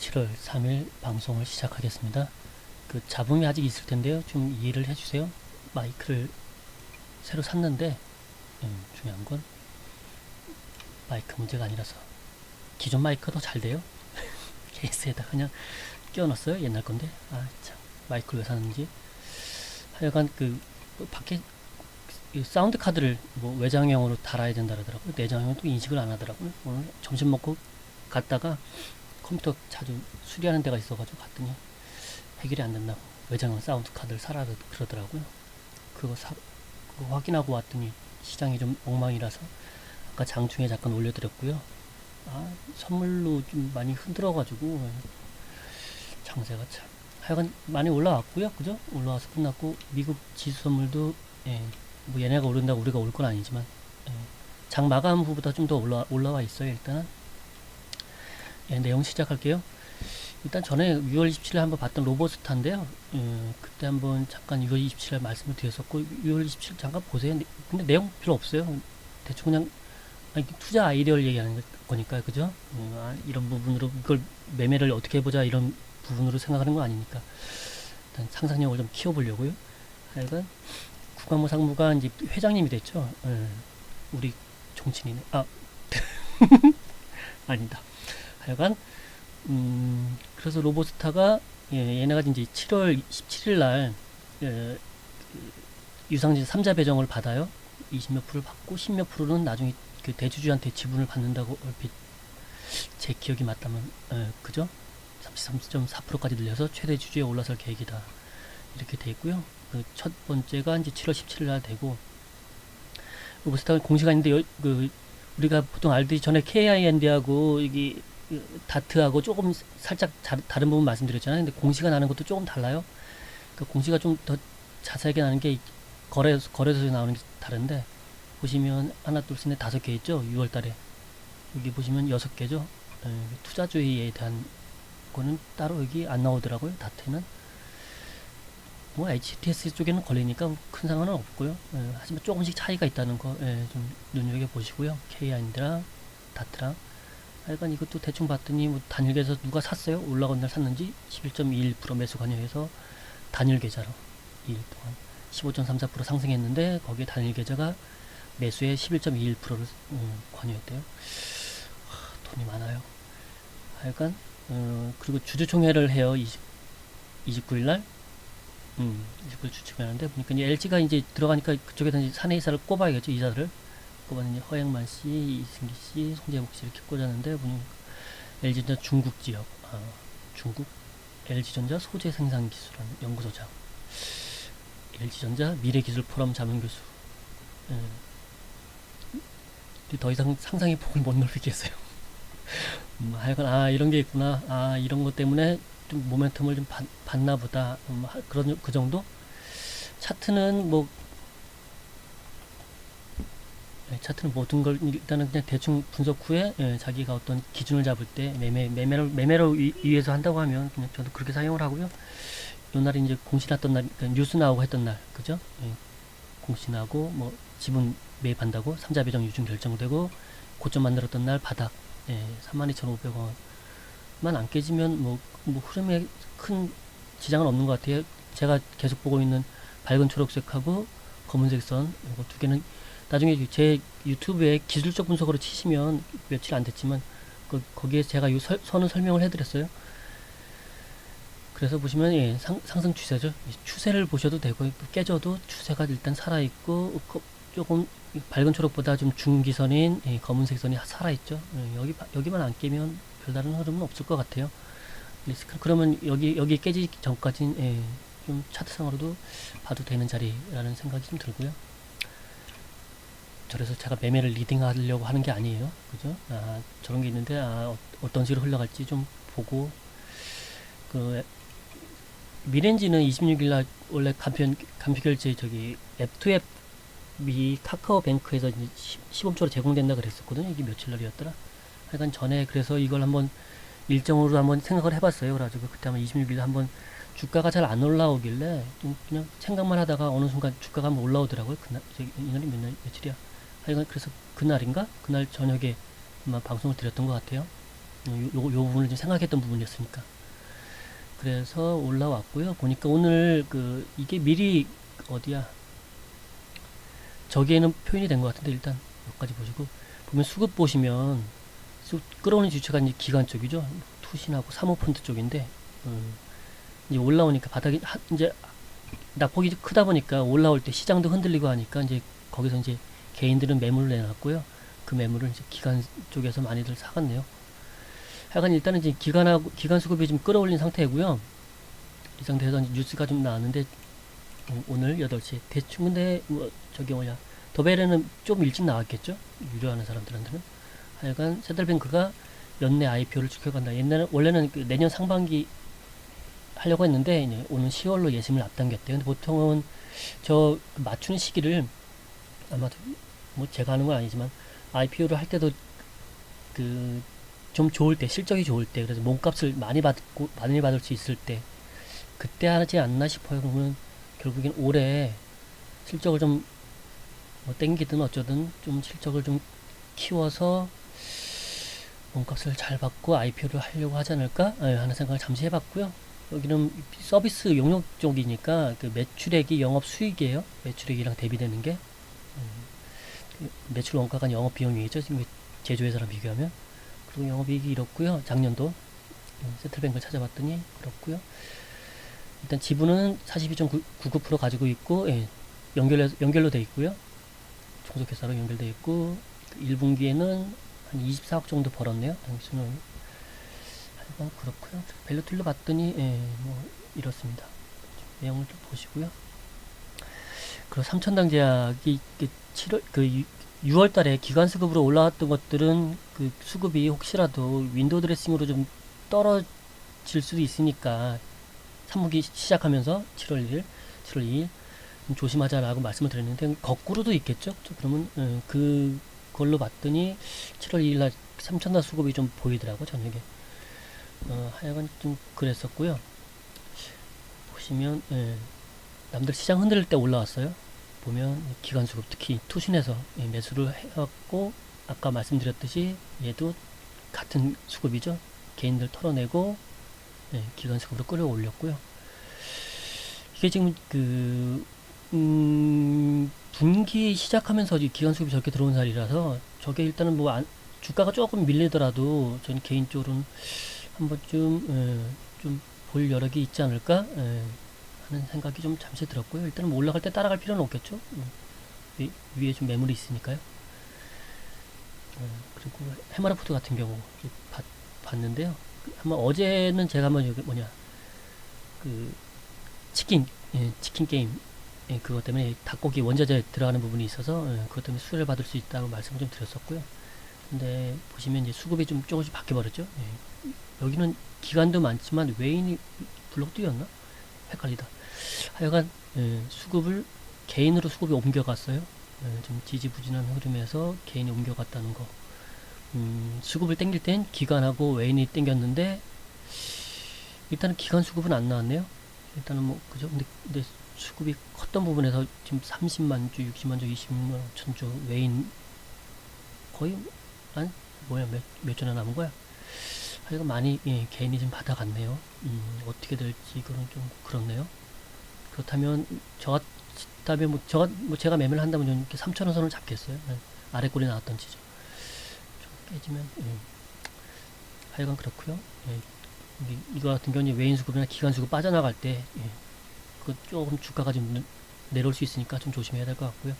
7월 3일 방송을 시작하겠습니다. 그 잡음이 아직 있을 텐데요. 좀 이해를 해주세요. 마이크를 새로 샀는데 중요한 건 마이크 문제가 아니라서 기존 마이크가 더 잘 돼요. 케이스에다 그냥 끼워놨어요. 옛날 건데 참 마이크를 왜 샀는지. 하여간 그 밖에 사운드 카드를 뭐 외장형으로 달아야 된다 그러더라고요. 내장형은 또 인식을 안 하더라고요. 오늘 점심 먹고 갔다가 컴퓨터 자주 수리하는 데가 있어가지고 갔더니 해결이 안 된다고 외장형 사운드 카드를 사라 그러더라고요. 그거 확인하고 왔더니 시장이 좀 엉망이라서 아까 장중에 잠깐 올려드렸고요. 선물로 좀 많이 흔들어가지고 장세가 참 하여간 많이 올라왔고요. 그죠? 올라와서 끝났고 미국 지수 선물도 뭐 얘네가 오른다고 우리가 올 건 아니지만 장 마감 후보다 좀 더 올라와 있어요. 일단은 내용 시작할게요. 일단 전에 6월 27일 한번 봤던 로버스타인데요. 그때 한번 잠깐 6월 27일 말씀을 드렸었고 6월 27일 잠깐 보세요. 근데 내용 별로 없어요. 대충 그냥 투자 아이디어를 얘기하는 거니까 그죠? 이런 부분으로 이걸 매매를 어떻게 해보자 이런 부분으로 생각하는 거 아니니까 일단 상상력을 좀 키워보려고요. 하여간 구광모 상무가 이제 회장님이 됐죠. 우리 종친이네. 아니다. 하여간 그래서 로보스타가 얘네가 이제 7월 17일 날 유상증 3자 배정을 받아요. 20몇 프로를 받고 10몇 프로는 나중에 그 대주주한테 지분을 받는다고 얼핏 제 기억이 맞다면 그죠? 33.4%까지 늘려서 최대 주주에 올라설 계획이다. 이렇게 돼 있고요. 그 첫 번째가 이제 7월 17일 날 되고 로보스타가 공시가 있는데 우리가 보통 알듯이 전에 KIND하고 여기 다트하고 조금 살짝 다른 부분 말씀드렸잖아요. 근데 공시가 나는 것도 조금 달라요. 그 공시가 좀 더 자세하게 나는 게 거래소에 나오는 게 다른데 보시면 하나 둘셋넷 5개 있죠. 6월 달에 여기 보시면 6개죠. 투자주의에 대한 거는 따로 여기 안 나오더라고요. 다트는 뭐 HTS 쪽에는 걸리니까 큰 상관은 없고요. 하지만 조금씩 차이가 있다는 거 좀 눈여겨 보시고요. KIND랑 다트랑 하여간 이것도 대충 봤더니 뭐 단일 계좌에서 누가 샀어요? 올라간 날 샀는지 11.21% 매수 관여해서 단일 계좌로 2일 동안 15.34% 상승했는데 거기에 단일 계좌가 매수에 11.21%를 관여했대요. 돈이 많아요. 하여간 그리고 주주총회를 해요. 29일 날 29일 주총회하는데 보니까 이제 LG가 이제 들어가니까 그쪽에서 이제 사내 이사를 꼽아야겠죠. 이사들을 꼽았는데 허영만 씨, 이승기 씨, 송재목 씨 이렇게 꽂았는데 보니까 LG전자 중국 지역, 중국 LG전자 소재 생산 기술원 연구소장, LG전자 미래기술 포럼 자문 교수. 더 이상 상상의 폭을 못 넓히겠어요. 하여간 이런 게 있구나. 이런 것 때문에 좀 모멘텀을 좀 받나 보다. 그런 그 정도. 차트는 모든 걸 일단은 그냥 대충 분석 후에 자기가 어떤 기준을 잡을 때 매매를 위해서 한다고 하면 그냥 저도 그렇게 사용을 하고요. 요 날이 이제 공시 났던 날, 그러니까 뉴스 나오고 했던 날, 그죠? 공시 나고 뭐 지분 매입한다고 3자 배정 유증 결정되고 고점 만들었던 날 바닥 32,500원만 안 깨지면 뭐 흐름에 큰 지장은 없는 것 같아요. 제가 계속 보고 있는 밝은 초록색하고 검은색 선 이거 두 개는 나중에 제 유튜브에 기술적 분석으로 치시면 며칠 안 됐지만 거기에 제가 이 선을 설명을 해드렸어요. 그래서 보시면 상승 추세죠. 추세를 보셔도 되고 깨져도 추세가 일단 살아있고 조금 밝은 초록보다 좀 중기선인 검은색 선이 살아있죠. 여기만 안 깨면 별다른 흐름은 없을 것 같아요. 리스크 그러면 여기 깨지기 전까지는 좀 차트상으로도 봐도 되는 자리라는 생각이 좀 들고요. 그래서 제가 매매를 리딩하려고 하는 게 아니에요. 그죠? 저런 게 있는데 어떤 식으로 흘러갈지 좀 보고 미렌지는 26일날 원래 간표결제 저기 F2F 카카오뱅크에서 15초로 제공된다 그랬었거든요. 이게 며칠 날이었더라. 하여간 전에 그래서 이걸 한번 일정으로 한번 생각을 해봤어요. 그래가지고 그때 아마 26일에 한번 주가가 잘 안 올라오길래 좀 그냥 생각만 하다가 어느 순간 주가가 한번 올라오더라고요. 이날이 며칠이야. 하여간 그래서 그날인가? 그날 저녁에 아마 방송을 드렸던 것 같아요. 요 부분을 좀 생각했던 부분이었으니까. 그래서 올라왔고요. 보니까 오늘 이게 미리 어디야? 저기에는 표현이 된 것 같은데 일단 여기까지 보시고 보면 수급 보시면 끌어오는 주체가 이제 기관 쪽이죠. 투신하고 사모펀드 쪽인데 이제 올라오니까 바닥이 이제 낙폭이 크다 보니까 올라올 때 시장도 흔들리고 하니까 이제 거기서 이제 개인들은 매물을 내놨고요. 그 매물을 이제 기관 쪽에서 많이들 사갔네요. 하여간 일단은 이제 기관 수급이 좀 끌어올린 상태고요. 이 상태에서 이제 뉴스가 좀 나왔는데 오늘 8시에 대충 근데 뭐 저기 뭐냐 더벨에는 좀 일찍 나왔겠죠. 유료하는 사람들한테는. 하여간 세들뱅크가 연내 IPO를 지켜간다. 원래는 내년 상반기 하려고 했는데 이제 오는 10월로 예심을 앞당겼대요. 근데 보통은 저 맞추는 시기를 아마도 뭐 제가 하는 건 아니지만 IPO를 할 때도 좀 좋을 때 실적이 좋을 때 그래서 몸값을 많이 받을 수 있을 때 그때 하지 않나 싶어요. 그러면 결국엔 올해 실적을 좀 뭐 땡기든 어쩌든 좀 실적을 좀 키워서 몸값을 잘 받고 IPO를 하려고 하지 않을까 하는 생각을 잠시 해봤고요. 여기는 서비스 용역 쪽이니까 그 매출액이 영업 수익이에요. 매출액이랑 대비되는 게 매출 원가가 영업 비용이겠죠. 지금 제조회사랑 비교하면. 그리고 영업이익이 이렇고요. 작년도 세틀뱅크를 찾아봤더니 그렇고요. 일단 지분은 42.99% 가지고 있고 연결로 돼 있고요. 종속회사로 연결돼 있고 1분기에는 한 24억 정도 벌었네요. 당신은 그렇고요. 밸류툴로 봤더니 뭐 이렇습니다. 내용을 좀 보시고요. 그리고 삼천당 제약이 7월 6월 달에 기관 수급으로 올라왔던 것들은 그 수급이 혹시라도 윈도우 드레싱으로 좀 떨어질 수도 있으니까 3분기 시작하면서 7월 1일, 7월 2일 좀 조심하자라고 말씀을 드렸는데 거꾸로도 있겠죠. 그러면 그걸로 봤더니 7월 2일 날 삼천당 수급이 좀 보이더라고 저녁에. 하여간 좀 그랬었고요. 보시면 남들 시장 흔들릴 때 올라왔어요. 보면 기관 수급 특히 투신해서 매수를 해왔고 아까 말씀드렸듯이 얘도 같은 수급이죠. 개인들 털어내고 기관 수급으로 끌어올렸고요. 이게 지금 분기 시작하면서 기관 수급이 저렇게 들어온 자리라서 저게 일단은 뭐 주가가 조금 밀리더라도 저는 개인적으로는 한 번쯤 좀 볼 여력이 있지 않을까 하는 생각이 좀 잠시 들었고요. 일단은 뭐 올라갈 때 따라갈 필요는 없겠죠. 위에 좀 매물이 있으니까요. 그리고 해마라포트 같은 경우 봤는데요. 한번 어제는 제가 한번 여기 치킨 게임 그것 때문에 닭고기 원자재 들어가는 부분이 있어서 그것 때문에 수혜를 받을 수 있다고 말씀을 좀 드렸었고요. 근데 보시면 이제 수급이 좀 조금씩 바뀌어버렸죠. 여기는 기관도 많지만 외인이 블록도였나? 헷갈리다. 하여간 수급을 개인으로 수급이 옮겨갔어요. 좀 지지부진한 흐름에서 개인이 옮겨갔다는 거. 수급을 땡길 땐 기관하고 외인이 땡겼는데 일단은 기관 수급은 안 나왔네요. 일단은 뭐 그죠? 근데 수급이 컸던 부분에서 지금 30만 주, 60만 주, 20만 5천 주 외인 거의 몇 주나 남은 거야? 하여간 많이 개인이 좀 받아갔네요. 어떻게 될지 그건 좀 그렇네요. 그렇다면 제가 매매를 한다면 이렇게 3,000원 선을 잡겠어요. 아래 꼴이 나왔던 지점 좀 깨지면 하여간 그렇고요. 이거 같은 경우는 외인 수급이나 기관 수급 빠져나갈 때 그 조금 주가가 좀 내려올 수 있으니까 좀 조심해야 될 것 같고요.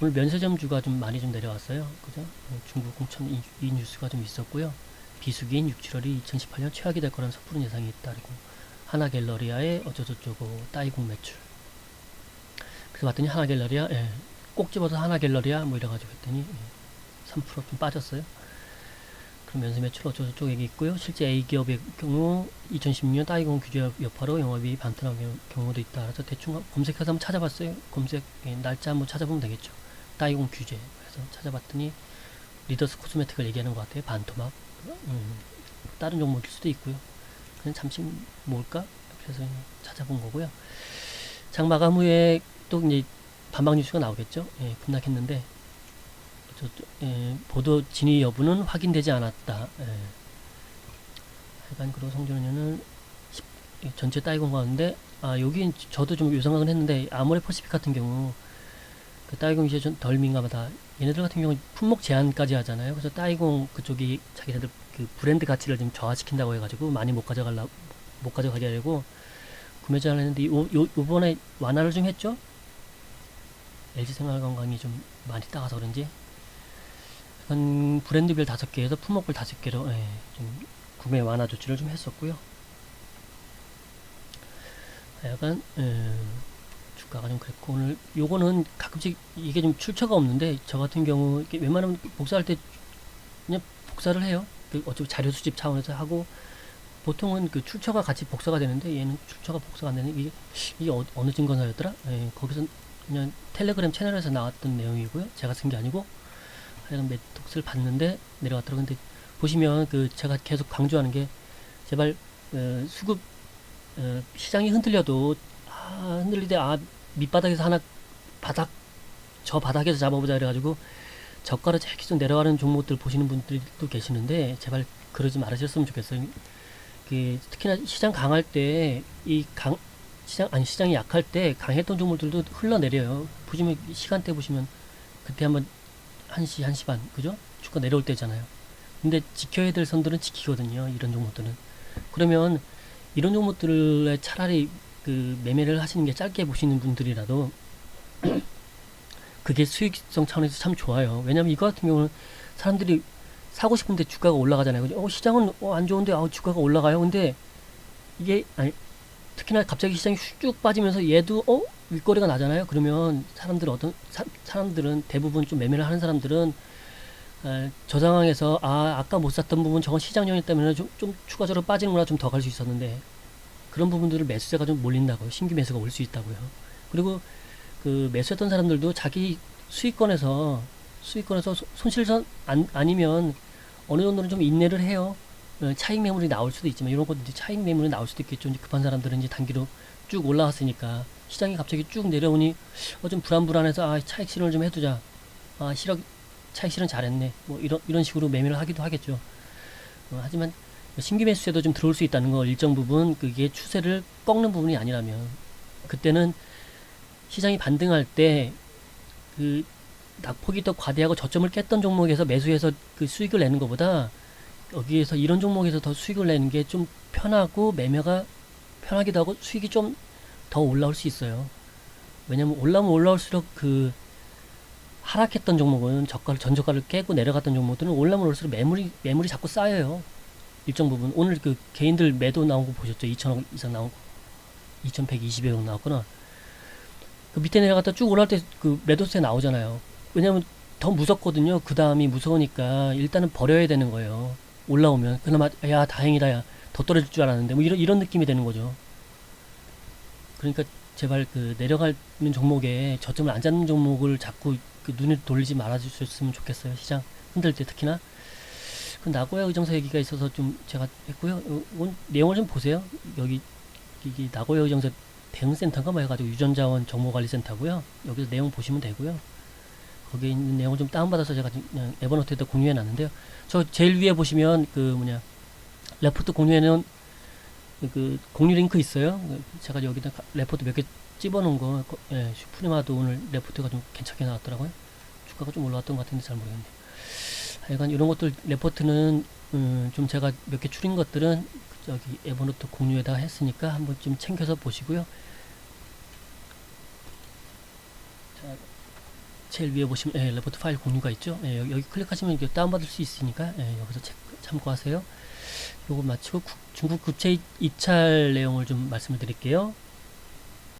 오늘 면세점주가 좀 많이 좀 내려왔어요. 그죠? 중국 공천 이 뉴스가 좀 있었고요. 비수기인 6, 7월이 2018년 최악이 될 거라는 섣부른 예상이 있다고. 하나갤러리아의 어쩌저쩌고 따이공 매출. 그래서 봤더니 하나갤러리아 꼭 집어서 하나갤러리아 뭐 이래가지고 했더니 3%좀 빠졌어요. 그럼 연쇄 매출 어쩌고저쩌고 얘기 있고요. 실제 A기업의 경우 2016년 따이공 규제 여파로 영업이 반토막 경우도 있다. 그래서 대충 검색해서 한번 찾아봤어요. 검색 날짜 한번 찾아보면 되겠죠. 따이공 규제. 그래서 찾아봤더니 리더스 코스메틱을 얘기하는 것 같아요. 반토막. 다른 종목일 수도 있고요. 그냥 잠시 뭘까? 그래서 찾아본 거고요. 장 마감 후에 또 이제 반박 뉴스가 나오겠죠. 급락했는데 보도 진위 여부는 확인되지 않았다. 하여간 그리고 성전은요는 전체 따이공 가운데 여긴 저도 좀 요상하긴 했는데 아모레 퍼시픽 같은 경우 그 따이공 이제 좀 덜 민감하다. 얘네들 같은 경우는 품목 제한까지 하잖아요. 그래서 따이공 그쪽이 자기네들 그 브랜드 가치를 좀 저하시킨다고 해가지고 많이 못 가져가게 하려고 구매 제한을 했는데 요번에 완화를 좀 했죠. LG생활건강이 좀 많이 따가서 그런지 브랜드별 5개에서 품목별 5개로 좀 구매 완화 조치를 좀 했었고요. 약간 주가가 좀 그랬고 오늘 요거는 가끔씩 이게 좀 출처가 없는데 저 같은 경우 이렇게 웬만하면 복사할 때 그냥 복사를 해요. 어차피 자료 수집 차원에서 하고 보통은 그 출처가 같이 복사가 되는데 얘는 출처가 복사가 안 되는 이게 어느 증권사였더라? 거기서 그냥 텔레그램 채널에서 나왔던 내용이고요. 제가 쓴 게 아니고 하여간 매독스를 봤는데 내려왔더라고요. 근데 보시면 그 제가 계속 강조하는 게 제발 수급 시장이 흔들려도 흔들리되 밑바닥에서 하나 저 바닥에서 잡아보자 그래가지고 저가로 계속 내려가는 종목들 보시는 분들도 계시는데 제발 그러지 말으셨으면 좋겠어요. 특히나 시장 강할 때 시장이 약할 때 강했던 종목들도 흘러내려요. 보시면 시간대 보시면 그때 한번 1시 반 그죠? 주가 내려올 때잖아요. 근데 지켜야 될 선들은 지키거든요. 이런 종목들은. 그러면 이런 종목들에 차라리 그 매매를 하시는 게 짧게 보시는 분들이라도 그게 수익성 차원에서 참 좋아요. 왜냐면 이거 같은 경우는 사람들이 사고 싶은데 주가가 올라가잖아요. 시장은 안 좋은데 주가가 올라가요. 근데 이게 특히나 갑자기 시장이 쭉 빠지면서 얘도 윗거래가 나잖아요. 그러면 사람들은 대부분 좀 매매를 하는 사람들은 저 상황에서 아까 못 샀던 부분 저건 시장 영향 때문에 좀 추가적으로 빠지는구나 좀 더 갈 수 있었는데 그런 부분들을 매수세가 좀 몰린다고요. 신규 매수가 올 수 있다고요. 그리고 그 매수했던 사람들도 자기 수익권에서 손실선 아니면 어느 정도는 좀 인내를 해요. 차익 매물이 나올 수도 있지만 이런 것도 이제 차익 매물이 나올 수도 있겠죠. 이제 급한 사람들은 이제 단기로 쭉 올라왔으니까 시장이 갑자기 쭉 내려오니 좀 불안해서 차익 실현을 좀 해두자. 차익 실현 잘했네. 뭐 이런 식으로 매매를 하기도 하겠죠. 하지만 신규 매수세도 좀 들어올 수 있다는 거 일정 부분 그게 추세를 꺾는 부분이 아니라면 그때는 시장이 반등할 때 그 낙폭이 더 과대하고 저점을 깼던 종목에서 매수해서 그 수익을 내는 것보다 여기에서 이런 종목에서 더 수익을 내는 게 좀 편하고 매매가 편하기도 하고 수익이 좀 더 올라올 수 있어요. 왜냐면 올라오면 올라올수록 그 하락했던 종목은 전저가를 깨고 내려갔던 종목들은 올라오면 올수록 매물이 자꾸 쌓여요. 일정 부분 오늘 그 개인들 매도 나온 거 보셨죠? 2천억 이상 나온 거 2120억 나왔구나. 그 밑에 내려갔다 쭉 올라올 때 그 매도세 나오잖아요. 왜냐면 더 무섭거든요. 그 다음이 무서우니까 일단은 버려야 되는 거예요. 올라오면 그나마 다행이다 더 떨어질 줄 알았는데 뭐 이런 느낌이 되는 거죠. 그러니까 제발 그 내려가는 종목에 저점을 안 잡는 종목을 자꾸 그 눈을 돌리지 말아주셨으면 좋겠어요. 시장 흔들 때 특히나. 그 나고야 의정사 얘기가 있어서 좀 제가 했고요. 내용을 좀 보세요. 여기 나고야 의정사 대응센터가 뭐 해가지고 유전자원 정보관리센터고요. 여기서 내용 보시면 되고요. 거기에 있는 내용을 좀 다운받아서 제가 그냥 에버노트에다 공유해 놨는데요. 저 제일 위에 보시면 레포트 공유해놓은 그 공유 링크 있어요. 제가 여기다 레포트 몇 개 집어놓은 거, 슈프리마도 오늘 레포트가 좀 괜찮게 나왔더라고요. 주가가 좀 올라왔던 것 같은데 잘 모르겠네요. 하여간 이런 것들 레포트는 좀 제가 몇 개 추린 것들은 저기 에버노트 공유에다 했으니까 한번 좀 챙겨서 보시고요. 자, 제일 위에 보시면 레포트 파일 공유가 있죠. 여기 클릭하시면 이게 다운받을 수 있으니까 여기서 참고하세요. 요거 마치고 중국 국채 입찰 내용을 좀 말씀을 드릴게요.